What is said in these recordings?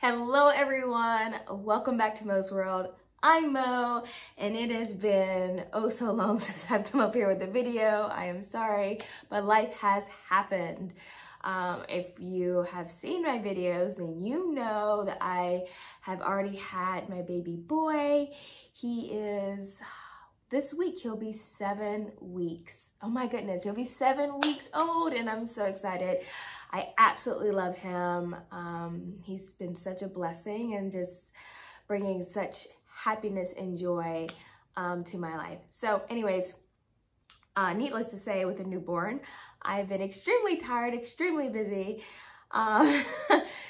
Hello everyone, welcome back to Mo's World. I'm Mo, and it has been oh so long since I've come up here with a video. I am sorry, but life has happened. If you have seen my videos, then you know that I have already had my baby boy. He is, this week he'll be 7 weeks. Oh my goodness, he'll be 7 weeks old, and I'm so excited. I absolutely love him. He's been such a blessing and just bringing such happiness and joy to my life. So anyways, needless to say, with a newborn, I've been extremely tired, extremely busy.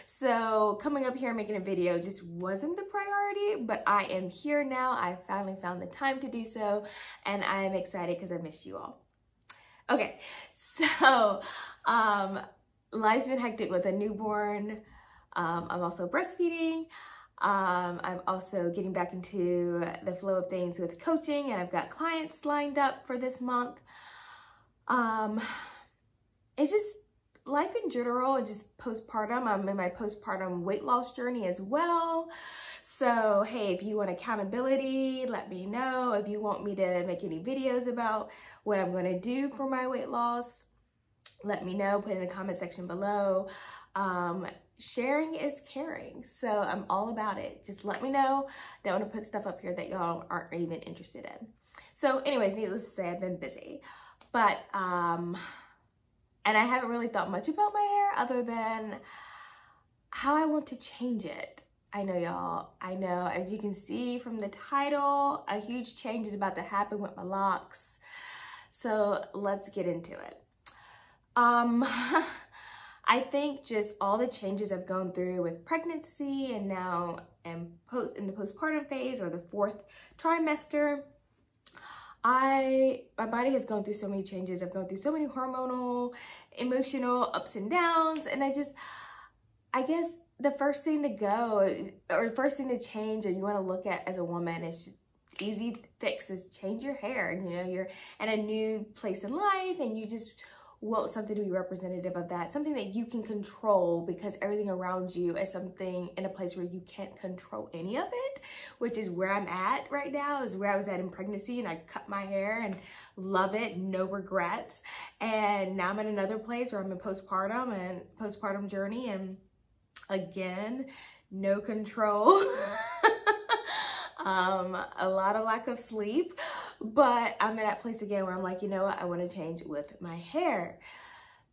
So coming up here and making a video just wasn't the priority, but I am here now. I finally found the time to do so, and I'm excited because I missed you all. Okay, so life's been hectic with a newborn. I'm also breastfeeding. I'm also getting back into the flow of things with coaching, and I've got clients lined up for this month. It's just life in general, and just postpartum. I'm in my postpartum weight loss journey as well. So, hey, if you want accountability, let me know. If you want me to make any videos about what I'm going to do for my weight loss, let me know. Put in the comment section below. Sharing is caring, so I'm all about it. Just let me know. Don't want to put stuff up here that y'all aren't even interested in. So anyways, needless to say, I've been busy, but and I haven't really thought much about my hair other than how I want to change it. I know y'all, I know, as you can see from the title, a huge change is about to happen with my locks. So let's get into it. I think just all the changes I've gone through with pregnancy, and now in the postpartum phase, or the 4th trimester, my body has gone through so many changes. I've gone through so many hormonal, emotional ups and downs, and I guess the first thing to go, or the first thing to change, or you want to look at as a woman, is just easy fix is change your hair. And you know, you're at a new place in life, and you just want something to be representative of that, something that you can control, because everything around you is something in a place where you can't control any of it, which is where I'm at right now, is where I was at in pregnancy, and I cut my hair and love it, no regrets. And now I'm in another place where I'm in postpartum journey, and again, no control. A lot of lack of sleep, but I'm in that place again where I'm like, you know what, I want to change with my hair.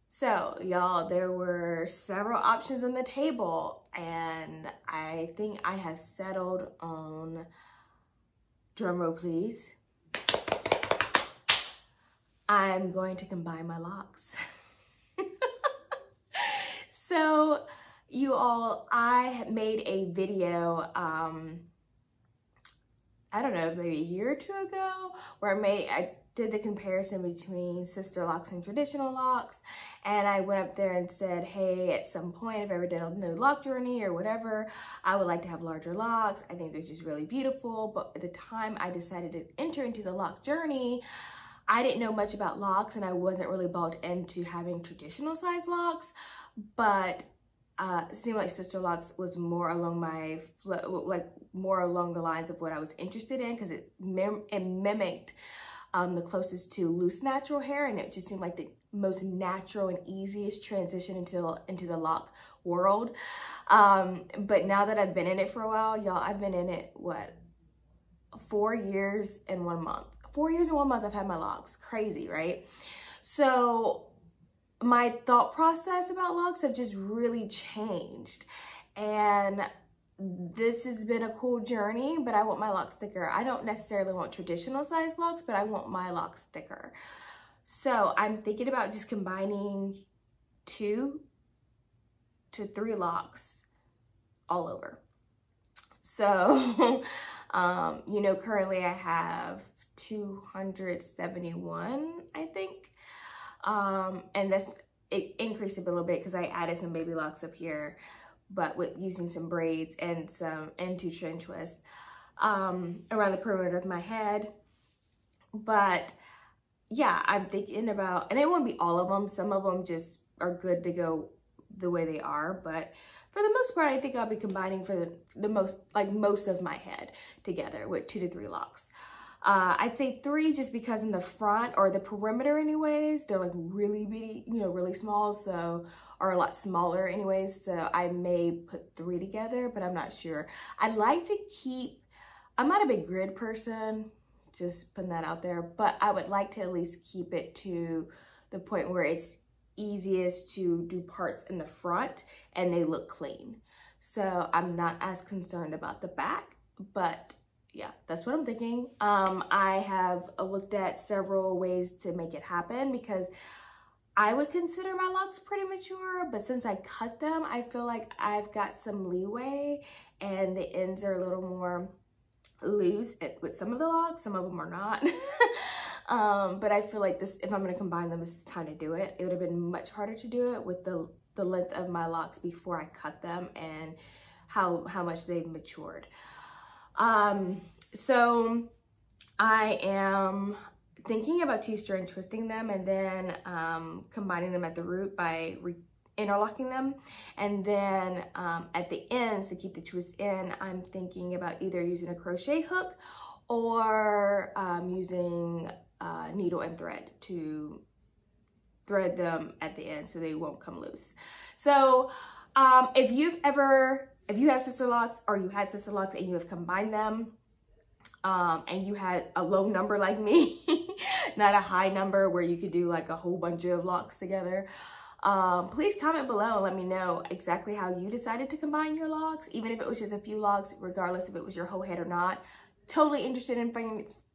So y'all, there were several options on the table, and I think I have settled on, drumroll please, I'm going to combine my locks. So you all, I made a video, I don't know, maybe a year or two ago, where I did the comparison between Sisterlocks and traditional locks. And I went up there and said, hey, at some point, if I ever did a new lock journey or whatever, I would like to have larger locks. I think they're just really beautiful. But at the time I decided to enter into the lock journey, I didn't know much about locks, and I wasn't really bought into having traditional size locks. But it seemed like Sisterlocks was more along more along the lines of what I was interested in, because it mimicked the closest to loose natural hair, and it just seemed like the most natural and easiest transition into the lock world. But now that I've been in it for a while, y'all, I've been in it, what, 4 years and 1 month. 4 years and 1 month I've had my locks. Crazy, right? So my thought process about locks have just really changed, and this has been a cool journey, but I want my locks thicker. I don't necessarily want traditional size locks, but I want my locks thicker. So I'm thinking about just combining 2 to 3 locks all over. So, you know, currently I have 271, I think. And it increased a little bit because I added some baby locks up here, but with using some braids and 2 chin twists around the perimeter of my head. But yeah, I'm thinking about, and it won't be all of them. Some of them just are good to go the way they are, but for the most part, I think I'll be combining for the most of my head together with 2 to 3 locks. I'd say 3 just because in the front or the perimeter anyways, they're like really bitty, you know, really small, so, or a lot smaller anyways, so I may put 3 together, but I'm not sure. I'd like to keep, I'm not a big grid person, just putting that out there, but I would like to at least keep it to the point where it's easiest to do parts in the front and they look clean. So I'm not as concerned about the back, but yeah, that's what I'm thinking. I have looked at several ways to make it happen because I would consider my locks pretty mature, but since I cut them, I feel like I've got some leeway and the ends are a little more loose with some of the locks, some of them are not. But I feel like this, if I'm gonna combine them, this is time to do it. It would have been much harder to do it with the length of my locks before I cut them and how much they've matured. So I am thinking about two-strand twisting them and then combining them at the root by interlocking them, and then at the ends to keep the twist in, I'm thinking about either using a crochet hook or using needle and thread to thread them at the end so they won't come loose. So if you have Sisterlocks or you had Sisterlocks and you have combined them and you had a low number like me, not a high number where you could do like a whole bunch of locks together, please comment below and let me know exactly how you decided to combine your locks, even if it was just a few locks, regardless if it was your whole head or not. Totally interested in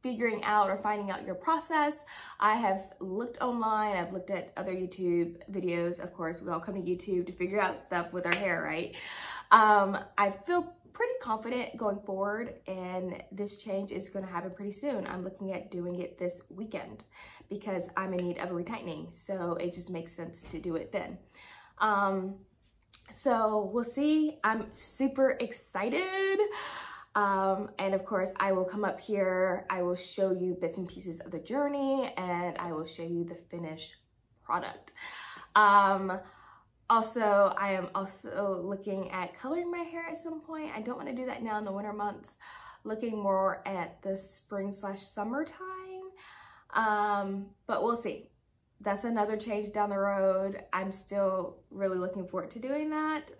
figuring out or finding out your process. I have looked online, I've looked at other YouTube videos. Of course, we all come to YouTube to figure out stuff with our hair, right? I feel pretty confident going forward, and this change is going to happen pretty soon. I'm looking at doing it this weekend because I'm in need of a retightening, so it just makes sense to do it then. So we'll see. I'm super excited. And of course, I will come up here, I will show you bits and pieces of the journey, and I will show you the finished product. Also, I am also looking at coloring my hair at some point. I don't want to do that now in the winter months, looking more at the spring/summer time. But we'll see. That's another change down the road. I'm still really looking forward to doing that.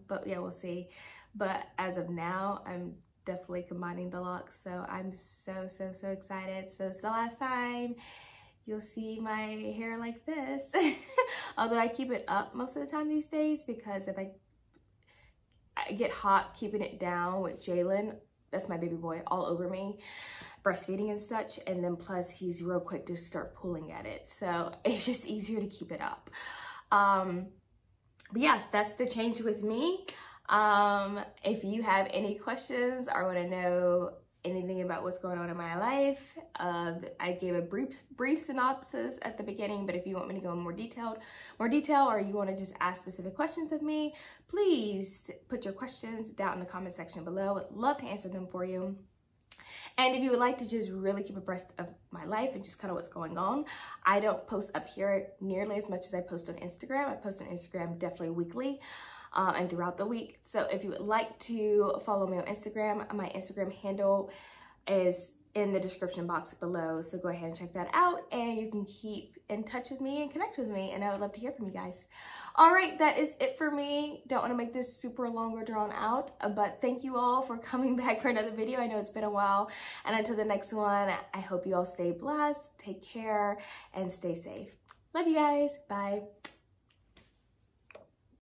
But yeah, we'll see. But as of now, I'm definitely combining the locks, so I'm so excited. So it's the last time you'll see my hair like this. Although I keep it up most of the time these days, because if I get hot keeping it down with Jalen, that's my baby boy, all over me, breastfeeding and such, and then plus he's real quick to start pulling at it, so it's just easier to keep it up. But yeah, that's the change with me. If you have any questions or want to know anything about what's going on in my life, I gave a brief synopsis at the beginning, but if you want me to go in more detail, or you want to just ask specific questions of me, please put your questions down in the comment section below. I'd love to answer them for you. And if you would like to just really keep abreast of my life and just kind of what's going on, I don't post up here nearly as much as I post on Instagram. I post on Instagram definitely weekly. And throughout the week. So if you would like to follow me on Instagram, my Instagram handle is in the description box below. So go ahead and check that out, and you can keep in touch with me and connect with me, and I would love to hear from you guys. All right, that is it for me. Don't want to make this super long or drawn out, but thank you all for coming back for another video. I know it's been a while, and until the next one, I hope you all stay blessed, take care, and stay safe. Love you guys. Bye.